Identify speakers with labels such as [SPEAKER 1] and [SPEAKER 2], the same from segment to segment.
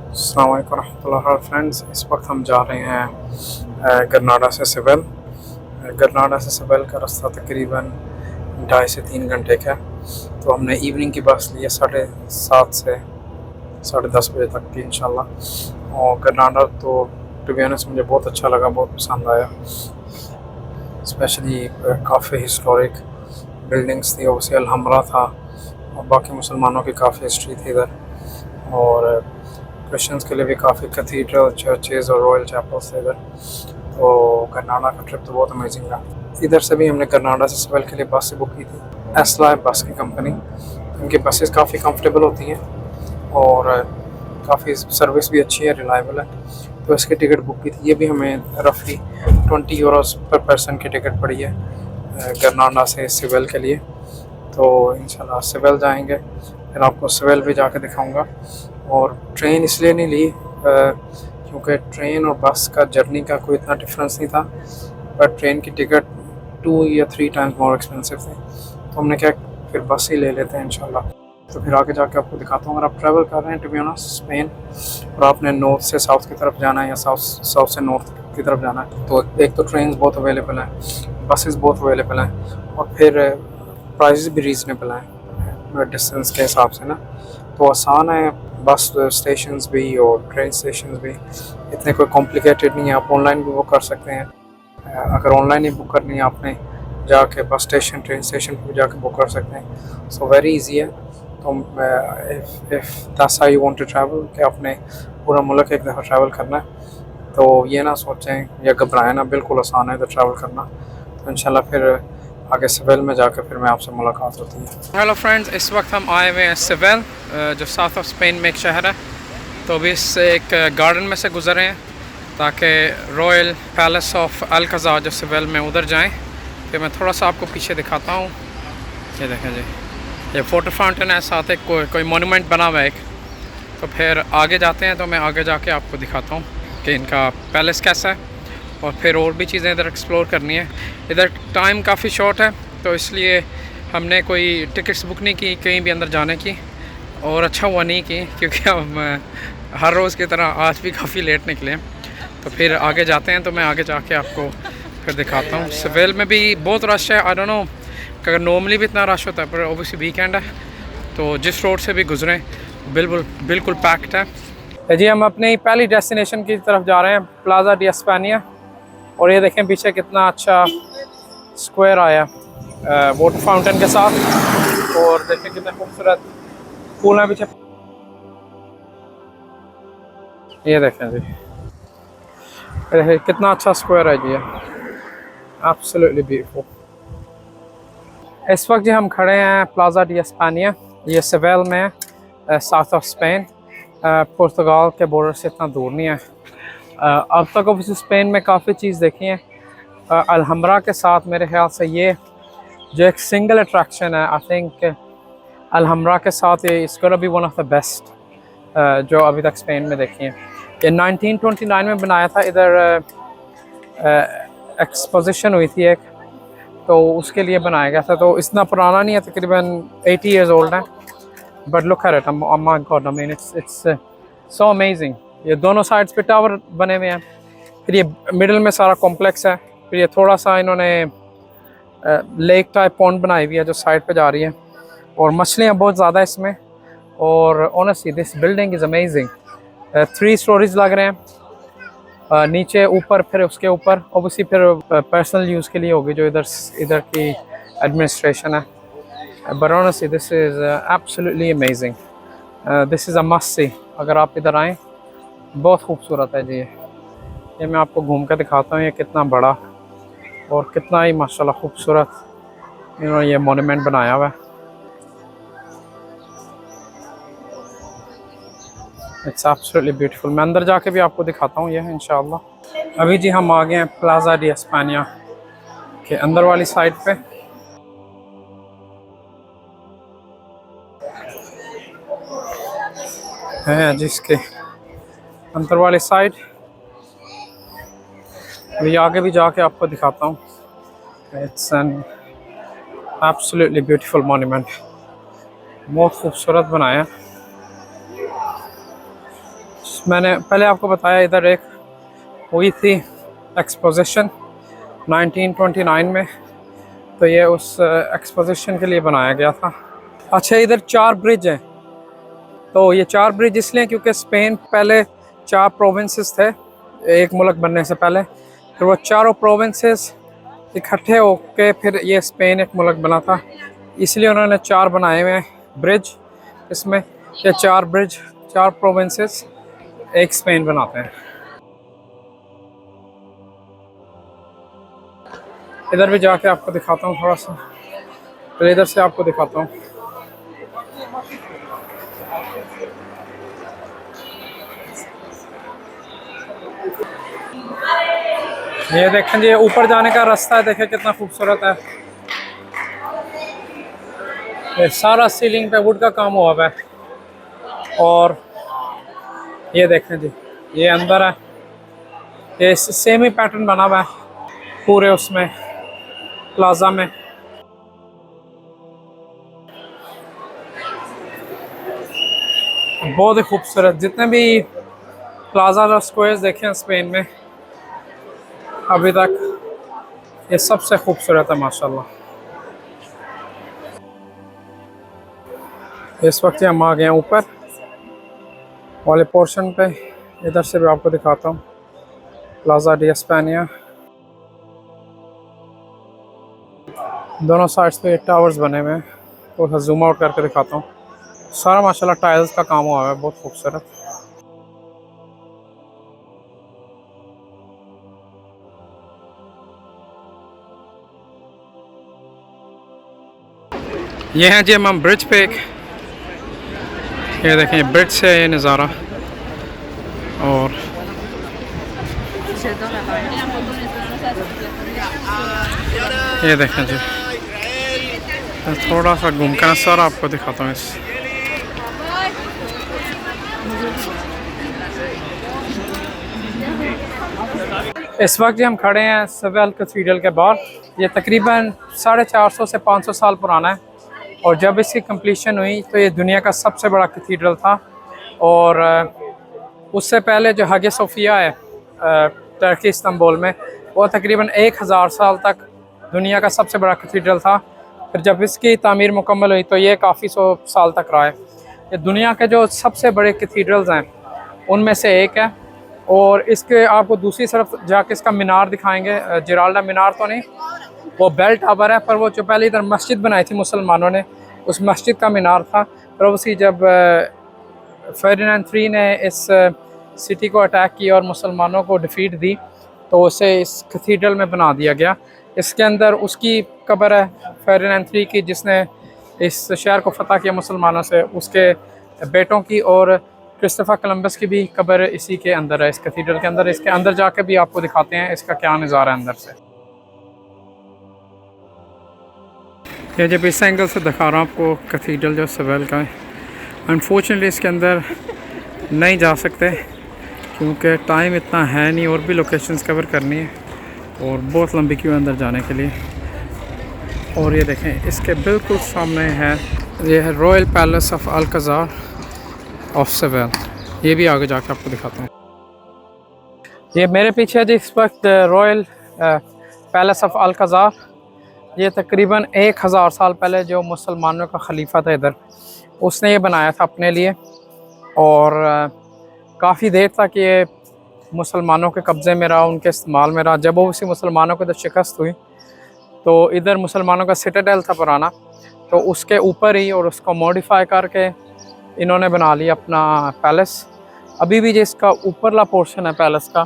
[SPEAKER 1] अस्सलाम वालेकुम रहमतुल्लाहि फ्रेंड्स। इस वक्त हम जा रहे हैं गरनाडा से सिविल। गरनाडा से सिविल का रास्ता तकरीबन 2.5 से 3 घंटे का है। तो हमने इवनिंग की बस ली है 7:30 से 10:30 बजे तक की इंशाल्लाह। और गरनाडा तो टू बी ऑनेस्ट मुझे बहुत अच्छा लगा, बहुत पसंद आया। स्पेशली काफ़ी हिस्टोरिक बिल्डिंग्स थी, ओबवियसली अलहम्ब्रा था और बाकी मुसलमानों की काफ़ी हिस्ट्री थी इधर। और क्रिश्चियंस के लिए भी काफ़ी कैथीड्रल, चर्चेज़ और रॉयल चैपल्स थे इधर। तो गरनाडा का ट्रिप तो बहुत अमेजिंग रहा। इधर से भी हमने गरनाडा से सिविल के लिए बस बुक की थी, एसला बस की कंपनी। इनकी बसेस काफ़ी कंफर्टेबल होती हैं और काफ़ी सर्विस भी अच्छी है, रिलायबल है। तो इसकी टिकट बुक की थी। ये भी हमें रफली 20 यूरोस पर पर्सन की टिकट पड़ी है गरनाडा से सिविल के लिए। तो इंशाल्लाह सिविल जाएंगे, फिर आपको सिविल भी जाके दिखाऊंगा। और ट्रेन इसलिए नहीं ली क्योंकि ट्रेन और बस का जर्नी का कोई इतना डिफरेंस नहीं था, पर ट्रेन की टिकट 2 या 3 टाइम्स मोर एक्सपेंसिव थी। तो हमने क्या फिर बस ही ले लेते हैं इंशाल्लाह। तो फिर आगे जाके आपको दिखाता हूँ। अगर आप ट्रैवल कर रहे हैं टू बी ऑनेस्ट स्पेन और आपने नॉर्थ से साउथ की तरफ जाना है या साउथ से नॉर्थ की तरफ जाना है, तो एक तो ट्रेन बहुत अवेलेबल हैं, बसेस बहुत अवेलेबल हैं, और फिर प्राइस भी रीज़नेबल हैं डिस्टेंस के हिसाब से ना। तो आसान है, बस स्टेशंस भी और ट्रेन स्टेशंस भी इतने कोई कॉम्प्लिकेटेड नहीं है। आप ऑनलाइन भी बुक कर सकते हैं। अगर ऑनलाइन ही बुक करनी है आपने, जाके बस स्टेशन ट्रेन स्टेशन पर जाके बुक कर सकते हैं। सो वेरी इजी है। तो if that's how you want to travel कि आपने पूरा मुल्क एक दफ़ा ट्रैवल करना है, तो ये ना सोचें या घबराएं ना, बिल्कुल आसान है इधर ट्रैवल करना। तो इंशाल्लाह फिर आगे सिविल में जाकर फिर मैं आपसे मुलाकात होती है। हेलो फ्रेंड्स, इस वक्त हम आए हुए हैं सिविल, जो साउथ ऑफ स्पेन में एक शहर है। तो अभी इससे एक गार्डन में से गुजरे हैं ताकि रॉयल पैलेस ऑफ अल्काज़ार जो सिविल में उधर जाएं। फिर मैं थोड़ा सा आपको पीछे दिखाता हूँ। ये देखें जी, ये फ़ोटो फाउंटेन है, साथ एक कोई मोनूमेंट बना हुआ है एक। तो फिर आगे जाते हैं, तो मैं आगे जाके आपको दिखाता हूँ कि इनका पैलेस कैसा है, और फिर और भी चीज़ें इधर एक्सप्लोर करनी है। इधर टाइम काफ़ी शॉर्ट है, तो इसलिए हमने कोई टिकट्स बुक नहीं की कहीं भी अंदर जाने की, और अच्छा हुआ नहीं की, क्योंकि हम हर रोज़ की तरह आज भी काफ़ी लेट निकले हैं। तो फिर आगे जाते हैं, तो मैं आगे जाके आपको फिर दिखाता हूँ। सिविल में भी बहुत रश है। आई डोंट नो अगर नॉर्मली भी इतना रश होता है, पर ओबियसली वीकेंड है, तो जिस रोड से भी गुजरें बिल्कुल पैक्ड है। जी हम अपनी पहली डेस्टिनेशन की तरफ जा रहे हैं, प्लाजा डी एस्पानिया। और ये देखें पीछे कितना अच्छा स्क्वायर आया वाटर फाउंटेन के साथ, और देखें कितना खूबसूरत फूल है पीछे। ये देखें जी, कितना अच्छा स्क्वायर है जी, एब्सोल्युटली ब्यूटीफुल। इस वक्त जी हम खड़े हैं प्लाजा डी एस्पानिया, ये सिविल में है, साउथ ऑफ स्पेन। पुर्तगाल के बॉर्डर से इतना दूर नहीं है। अब तक ऑब्वियसली स्पेन में काफ़ी चीज़ देखी है। अलहम्ब्रा के साथ मेरे ख्याल से ये जो एक सिंगल अट्रैक्शन है, आई थिंक अलहम्ब्रा के साथ ये it's gonna be one of the best जो अभी तक स्पेन में देखी है। ये 1929 में बनाया था। इधर एक्सपोजिशन हुई थी एक, तो उसके लिए बनाया गया था। तो इतना पुराना नहीं है, तकरीबन 80 ईयर्स ओल्ड है। But look at it, my God, I mean it's so amazing. ये दोनों साइड्स पे टावर बने हुए हैं, फिर ये मिडिल में सारा कॉम्प्लेक्स है, फिर ये थोड़ा सा इन्होंने लेक टाइप पॉन्ड बनाई हुई है जो साइड पे जा रही है, और मछलियाँ बहुत ज़्यादा इसमें। और honestly this building is amazing. 3 stories लग रहे हैं, नीचे ऊपर, फिर उसके ऊपर ऑब्वियसली फिर पर्सनल यूज़ के लिए होगी जो इधर की एडमिनिस्ट्रेशन है। But honestly this is absolutely amazing. This is a must see. अगर आप इधर आएँ, बहुत खूबसूरत है जी। ये मैं आपको घूम कर दिखाता हूँ, ये कितना बड़ा और कितना ही माशाल्लाह खूबसूरत इन्होंने ये मोनूमेंट बनाया हुआ है। It's absolutely beautiful. मैं अंदर जाके भी आपको दिखाता हूँ ये इंशाल्लाह। अभी जी हम आ गए हैं प्लाजा डी एस्पानिया के अंदर वाली साइड पे। है जिसके अंदर वाली साइड, अभी आगे भी जाके आपको दिखाता हूँ। It's an absolutely beautiful monument, बहुत खूबसूरत बनाया। मैंने पहले आपको बताया इधर एक हुई थी एक्सपोजिशन 1929 में, तो ये उस एक्सपोजिशन के लिए बनाया गया था। अच्छा, इधर 4 ब्रिज हैं। तो ये 4 ब्रिज इसलिए क्योंकि स्पेन पहले 4 प्रोविंसेस थे एक मुल्क बनने से पहले, फिर वो चारों प्रोविंसेस इकट्ठे होके फिर ये स्पेन एक मुल्क बना था, इसलिए उन्होंने 4 बनाए हुए हैं ब्रिज। इसमें ये 4 ब्रिज 4 प्रोविंसेस एक स्पेन बनाते हैं। इधर भी जाके आपको दिखाता हूँ थोड़ा सा, तो इधर से आपको दिखाता हूँ। ये देखें जी, ऊपर जाने का रास्ता है, देखें कितना खूबसूरत है। ये सारा सीलिंग पे वुड का काम हुआ है। और ये देखें जी, ये अंदर है, ये सेम ही पैटर्न बना हुआ है पूरे उसमें प्लाजा में। बहुत ही खूबसूरत, जितने भी प्लाजा और स्क्वायर्स देखे हैं स्पेन में अभी तक, ये सबसे खूबसूरत है माशाल्लाह। इस वक्त हम आ गए हैं ऊपर वाले पोर्शन पे। इधर से भी आपको दिखाता हूँ प्लाजा डी एस्पेनिया। दोनों साइड्स पे टावर्स बने हुए हैं, तो जूम आउट करके दिखाता हूँ। सारा माशाल्लाह टाइल्स का काम हुआ है, बहुत खूबसूरत। ये हैं जी हम ब्रिज पे एक, ये देखें ब्रिज से ये नज़ारा। और ये देखें जी, थोड़ा सा घूम कर सारा आपको दिखाता हूँ। इस वक्त हम खड़े हैं सेविल कैथीड्रल के बाहर। ये तकरीबन 450 से 500 साल पुराना है, और जब इसकी कंप्लीशन हुई तो ये दुनिया का सबसे बड़ा कैथीड्रल था। और उससे पहले जो हागिया सोफिया है टर्की इस्तांबुल में, वो तकरीबन 1000 साल तक दुनिया का सबसे बड़ा कैथीड्रल था। फिर जब इसकी तामीर मुकम्मल हुई तो ये काफ़ी 100 साल तक रहा है। ये दुनिया के जो सबसे बड़े कैथीड्रल्स हैं उनमें से एक है। और इसके आपको दूसरी तरफ जाके इसका मीनार दिखाएंगे, जिराल्डा मीनार तो नहीं, वो बेल टावर है, पर वो जो पहले इधर मस्जिद बनाई थी मुसलमानों ने, उस मस्जिद का मीनार था। फिर उसी जब फर्डिनेंड III ने इस सिटी को अटैक किया और मुसलमानों को डिफीट दी, तो उसे इस कैथीड्रल में बना दिया गया। इसके अंदर उसकी कब्र है फर्डिनेंड III की, जिसने इस शहर को फ़तह किया मुसलमानों से, उसके बेटों की, और क्रिस्टोफर कोलंबस की भी कब्र इसी के अंदर है, इस कैथीड्रल के अंदर। इसके अंदर जाके भी आपको दिखाते हैं इसका क्या नज़ारा है अंदर से। ये जब इस एंगल से दिखा रहा हूँ आपको कैथीड्रल जो सेविल का है। अनफॉर्चुनेटली इसके अंदर नहीं जा सकते क्योंकि टाइम इतना है नहीं, और भी लोकेशंस कवर करनी है और बहुत लंबी क्यू अंदर जाने के लिए। और ये देखें इसके बिल्कुल सामने है, ये है royal palace of Alcazar of swivel. ये भी आगे जाकर आपको दिखाता हूँ। ये मेरे पीछे जी इस वक्त रॉयल पैलेस ऑफ अल्काजार। ये तकरीबन 1000 साल पहले जो मुसलमानों का खलीफा था इधर, उसने ये बनाया था अपने लिए, और काफ़ी देर तक ये मुसलमानों के कब्ज़े में रहा, उनके इस्तेमाल में रहा। जब वो उसी मुसलमानों को जब शिकस्त हुई तो इधर मुसलमानों का सिटाडेल था पुराना, तो उसके ऊपर ही और उसको मॉडिफाई करके इन्होंने बना लिया अपना पैलेस। अभी भी जिसका ऊपरला पोर्शन है पैलेस का,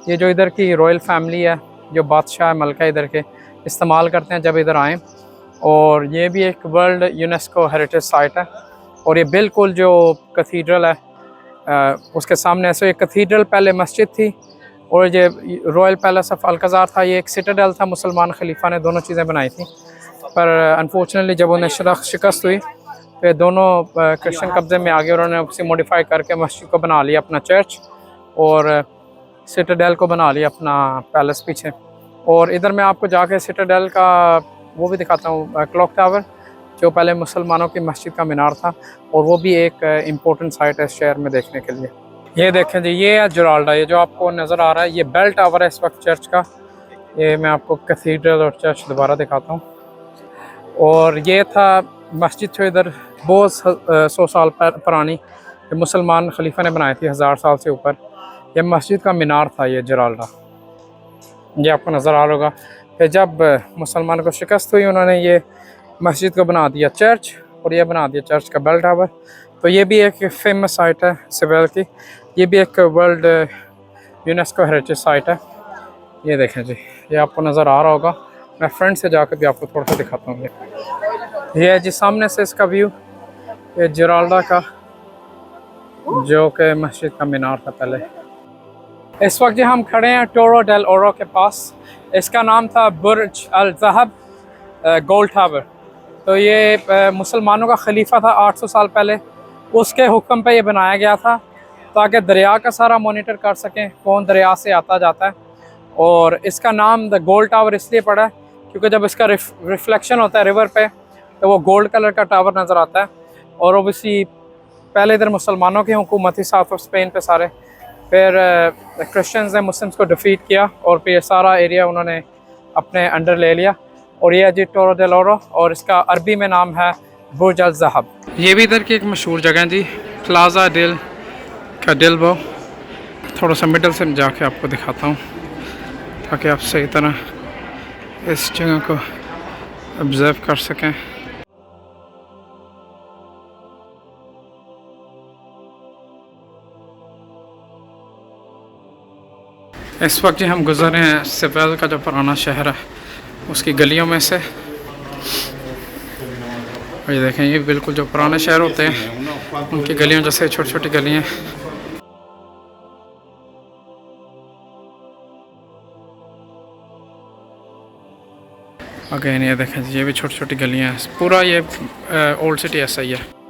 [SPEAKER 1] ये जो इधर की रॉयल फैमिली है, जो बादशाह मलका इधर के इस्तेमाल करते हैं जब इधर आएँ। और ये भी एक वर्ल्ड यूनेस्को हेरिटेज साइट है। और ये बिल्कुल जो कैथीड्रल है उसके सामने ऐसे एक कैथीड्रल पहले मस्जिद थी, और ये रॉयल पैलेस ऑफ अल्काजार था, ये एक सिटाडेल था। मुसलमान खलीफा ने दोनों चीज़ें बनाई थी, पर अनफॉर्चुनेटली जब उन्हें शिकस्त हुई तो दोनों क्रिश्चियन कब्जे में आ गए, उन्होंने उसे मॉडिफाई करके मस्जिद को बना लिया अपना चर्च, और सिटाडेल को बना लिया अपना पैलेस पीछे। और इधर मैं आपको जाके सिटाडेल का वो भी दिखाता हूँ, क्लॉक टावर, जो पहले मुसलमानों की मस्जिद का मीनार था, और वो भी एक इम्पोर्टेंट साइट है इस शहर में देखने के लिए। ये देखें जी, ये है जराल्डा। ये जो आपको नज़र आ रहा है ये बेल टावर है इस वक्त चर्च का। ये मैं आपको कैथीड्रल और चर्च दोबारा दिखाता हूँ। और ये था मस्जिद जो इधर बहुत 100 साल पुरानी, मुसलमान खलीफा ने बनाई थी 1000 साल से ऊपर। ये मस्जिद का मीनार था ये जराल्डा, ये आपको नज़र आ रहा होगा। फिर जब मुसलमानों को शिकस्त हुई उन्होंने ये मस्जिद को बना दिया चर्च, और ये बना दिया चर्च का बेल टावर। तो ये भी एक फेमस साइट है सिवेल की, ये भी एक वर्ल्ड यूनेस्को हेरिटेज साइट है। ये देखें जी, ये आपको नज़र आ रहा होगा। मैं फ्रंट से जाकर भी आपको थोड़ा सा दिखाता हूँ। ये है जी सामने से इसका व्यू, ये जराल्डा का, जो कि मस्जिद का मीनार था पहले। इस वक्त जो हम खड़े हैं टोरो डेल ओरो के पास, इसका नाम था बुर्ज अल ज़हब गोल्ड टावर। तो ये मुसलमानों का खलीफा था 800 साल पहले, उसके हुक्म पे ये बनाया गया था ताकि दरिया का सारा मॉनिटर कर सकें कौन दरिया से आता जाता है। और इसका नाम द गोल्ड टावर इसलिए पड़ा है क्योंकि जब इसका रिफ्लेक्शन होता है रिवर पे तो वो गोल्ड कलर का टावर नज़र आता है। और ओबियसली पहले इधर मुसलमानों की हुकूमत थी साउथ ऑफ स्पेन पे सारे, फिर क्रिश्चियंस ने मुस्लिम्स को डिफीट किया और फिर सारा एरिया उन्होंने अपने अंडर ले लिया। और ये है जी टोरो डेल ओरो, और इसका अरबी में नाम है बुर्ज अल ज़हब। ये भी इधर की एक मशहूर जगह है जी, प्लाजा डेल कैडेल्बो। थोड़ा सा मिडल से जाके आपको दिखाता हूँ ताकि आप सही तरह इस जगह को ऑब्ज़र्व कर सकें। इस वक्त हम गुज़र रहे हैं सिवेल का जो पुराना शहर है उसकी गलियों में से। और ये देखें, ये बिल्कुल जो पुराने शहर होते हैं उनकी गलियों जैसे छोटी छोटी गलियाँ। अगेन ये देखें, ये भी छोटी छोटी गलियाँ हैं। पूरा ये ओल्ड सिटी ऐसा ही है।